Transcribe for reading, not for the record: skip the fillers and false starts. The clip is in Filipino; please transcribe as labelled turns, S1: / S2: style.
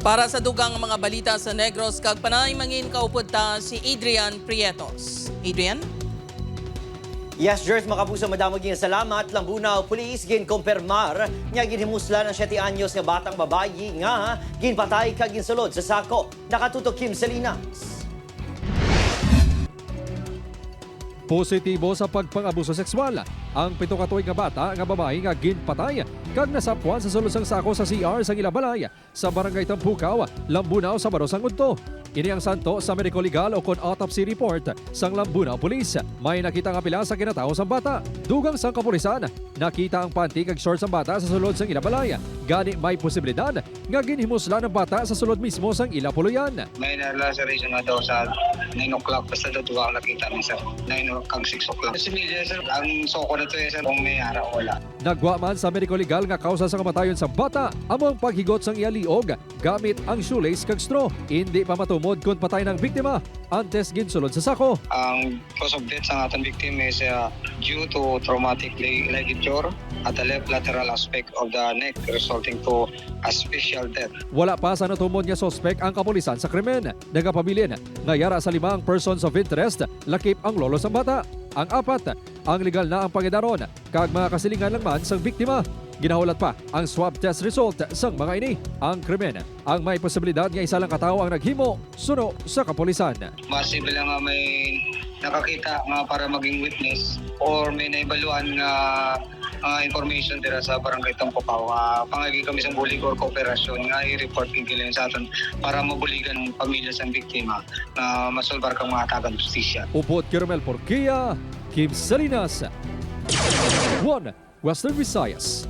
S1: Para sa dugang mga balita sa Negros, kag panay mangin kaupod ta si Adrian Prietos. Adrian?
S2: Yes, Jers, makapuso madamog yung salamat. Lambunaw Police gin kompermar nga ginhimusla ng 7 anyos nga batang babayi nga ginpatay kag ginsulod sa sako. Nakatutok Kim Salinas.
S3: Positibo sa pagpang-abuso sexual ang 7 ka tuig nga bata nga babae nga ginpatay kag nasapuan sa sulod sang sako sa CR sa Ilabalay sa Barangay Tampukaw, Lambunaw, Sabado sang Udto. Ini ang santo sa medical legal o kon autopsy report sang Lambunaw Police. May nakita nga pila sa kinatao sang bata. Dugang sang kapulisan, nakita ang panty kag shorts sang bata sa sulod sang Ilabalay. Gani may posibilidad nga ginhimusla ng bata sa sulod mismo sang Ilapuluyan.
S4: May na-laceration nga daw sa 9 o'clock basta daw duwa ang nakita ni sir. 9 kag 6 o'clock. Kasi media sir, ang soko na to sir kung may araw wala.
S3: Nagwa man sa medical legal nga kausa sa kamatayon sa bata among paghigot sang iyaliog gamit ang shoelace kag straw. Hindi pa matumod kung patay ng biktima antes ginsulod sa sako.
S4: Ang cause of death sa ating victim is due to traumatic ligature at the left lateral aspect of the neck resulting to a special death.
S3: Wala pa sa natumod nga sospek ang kapulisan sa krimen. Nagapabilin nga yara sa 5 persons of interest lakip ang lolo sa bata. Ang 4 ang legal na ang pangidaron kag mga kasilingan lang man sang biktima. Ginahulat pa ang swab test result sang mga ini. Ang krimen ang may posibilidad nga isa lang katao ang naghimo suno sa kapulisan.
S4: Posible lang nga may nakakita nga para maging witness or may naibaluan nga information dira sa barangay Tampukaw. Pangagi kami sa bulig or kooperasyon nga i-report kini sa aton para mabuligan ang pamilya sa biktima na masolbar kang mga tagang justisya.
S3: Upot Caramel Porquia, Kim Salinas, 1 Western Visayas.